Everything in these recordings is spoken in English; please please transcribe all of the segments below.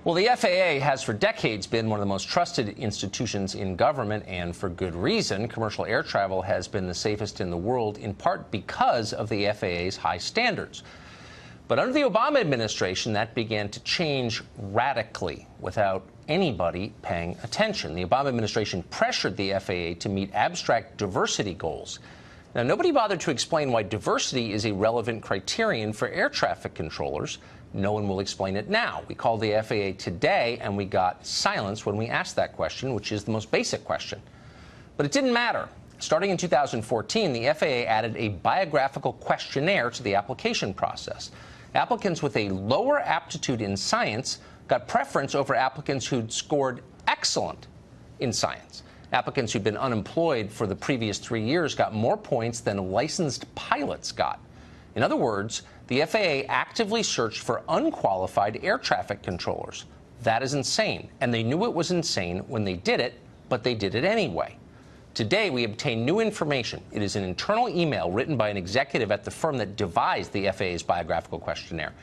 Well, the FAA has for decades been one of the most trusted institutions in government, and for good reason. Commercial air travel has been the safest in the world, in part because of the FAA's high standards. But under the Obama administration, that began to change radically without anybody paying attention. The Obama administration pressured the FAA to meet abstract diversity goals. Now, nobody bothered to explain why diversity is a relevant criterion for air traffic controllers. No one will explain it now. We called the FAA today, and we got silence when we asked that question, which is the most basic question. But it didn't matter. Starting in 2014, the FAA added a biographical questionnaire to the application process. Applicants with a lower aptitude in science got preference over applicants who'd scored excellent in science. Applicants who'd been unemployed for the previous 3 years got more points than licensed pilots got. In other words, the FAA actively searched for unqualified air traffic controllers. That is insane, and they knew it was insane when they did it, but they did it anyway. Today, we obtain new information. It is an internal email written by an executive at the firm that devised the FAA's biographical questionnaire.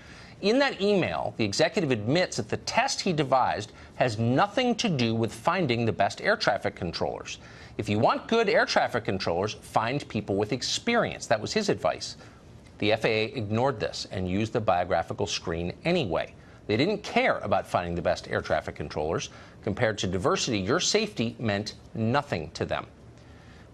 In that email, the executive admits that the test he devised has nothing to do with finding the best air traffic controllers. If you want good air traffic controllers, find people with experience. That was his advice. The FAA ignored this and used the biographical screen anyway. They didn't care about finding the best air traffic controllers. Compared to diversity, your safety meant nothing to them.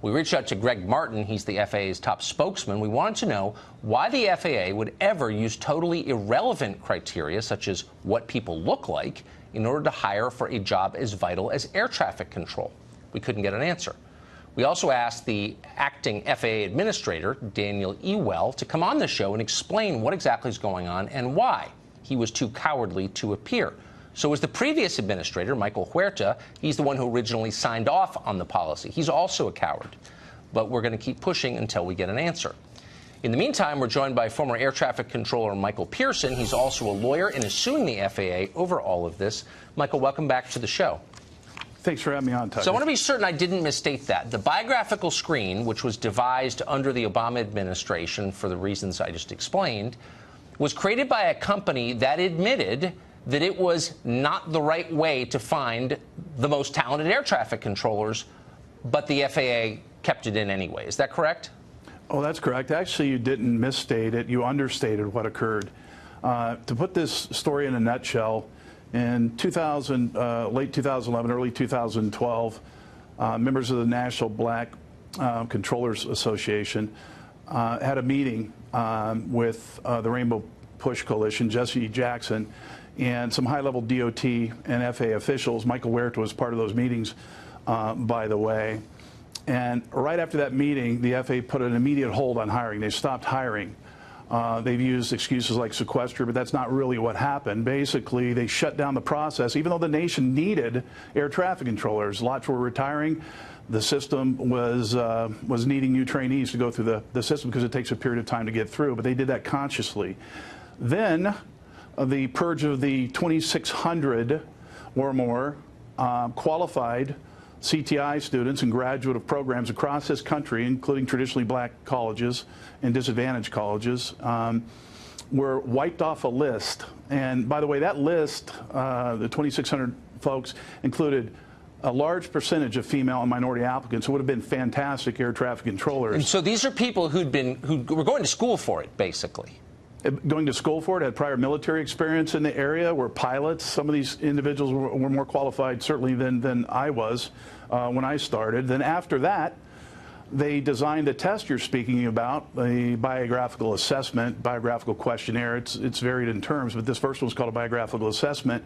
We reached out to Greg Martin. He's the FAA's top spokesman. We wanted to know why the FAA would ever use totally irrelevant criteria, such as what people look like, in order to hire for a job as vital as air traffic control. We couldn't get an answer. We also asked the acting FAA administrator, Daniel Ewell, to come on the show and explain what exactly is going on and why he was too cowardly to appear. So was the previous administrator, Michael Huerta. He's the one who originally signed off on the policy. He's also a coward. But we're going to keep pushing until we get an answer. In the meantime, we're joined by former air traffic controller Michael Pearson. He's also a lawyer and is suing the FAA over all of this. Michael, welcome back to the show. Thanks for having me on, Tucker. So I want to be certain I didn't misstate that. The biographical screen, which was devised under the Obama administration for the reasons I just explained, was created by a company that admitted that it was not the right way to find the most talented air traffic controllers, but the FAA kept it in anyway. Is that correct? Oh, that's correct. Actually, you didn't misstate it. You understated what occurred. To put this story in a nutshell, in late 2011, early 2012, members of the National Black Controllers Association had a meeting with the Rainbow Push Coalition, Jesse Jackson, and some high-level DOT and FAA officials. Michael Huerta was part of those meetings, by the way. And right after that meeting, the FAA put an immediate hold on hiring. They stopped hiring. They've used excuses like sequester, but that's not really what happened. Basically, they shut down the process. Even though the nation needed air traffic controllers, lots were retiring. The system was needing new trainees to go through the system because it takes a period of time to get through, but they did that consciously. Then the purge of the 2,600 or more qualified CTI students and graduate of programs across this country, including traditionally black colleges and disadvantaged colleges, were wiped off a list. And by the way, that list, the 2,600 folks, included a large percentage of female and minority applicants who would have been fantastic air traffic controllers. And so these are people who were going to school for it, basically. Going to school for it, had prior military experience in the area, were pilots. Some of these individuals were more qualified, certainly, than I was when I started. Then after that, they designed the test you're speaking about, the biographical assessment, biographical questionnaire. It's varied in terms, but this first one was called a biographical assessment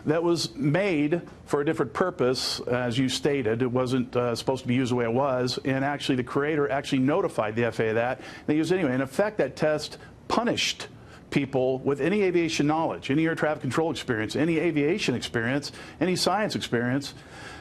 that was made for a different purpose, as you stated. It wasn't supposed to be used the way it was, and actually the creator actually notified the FAA that. They used it anyway. In effect, that test punished people with any aviation knowledge, any air traffic control experience, any aviation experience, any science experience.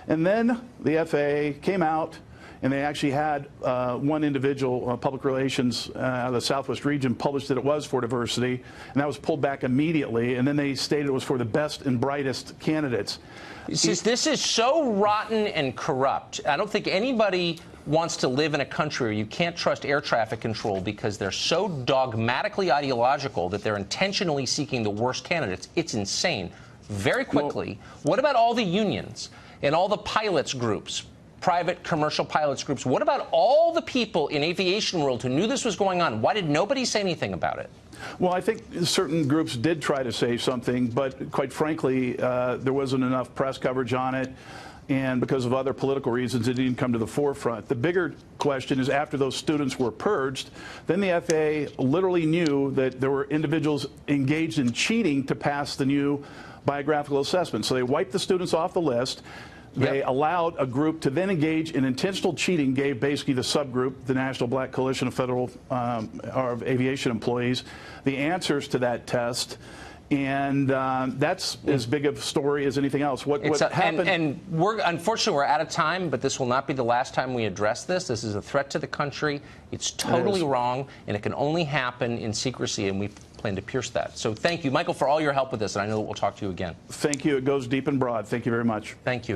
And then the FAA came out and they actually had one individual, public relations out of the Southwest region, published that it was for diversity, and that was pulled back immediately. And then they stated it was for the best and brightest candidates. This is so rotten and corrupt. I don't think anybody wants to live in a country where you can't trust air traffic control because they're so dogmatically ideological that they're intentionally seeking the worst candidates. It's insane. very quickly. What about all the unions and all the pilots groups, private commercial pilots groups? What about all the people in aviation world who knew this was going on? Why did nobody say anything about it? Well, I think certain groups did try to say something, but quite frankly, there wasn't enough press coverage on it. And because of other political reasons, it didn't come to the forefront. The bigger question is, after those students were purged, then the FAA literally knew that there were individuals engaged in cheating to pass the new biographical assessment. So they wiped the students off the list. They allowed a group to then engage in intentional cheating, gave basically the subgroup, the National Black Coalition of Federal or Aviation Employees, the answers to that test. And that's as big of a story as anything else. What happened? And unfortunately, we're out of time, but this will not be the last time we address this. This is a threat to the country. It's totally wrong, and it can only happen in secrecy, and we plan to pierce that. So thank you, Michael, for all your help with this, and I know that we'll talk to you again. Thank you. It goes deep and broad. Thank you very much. Thank you.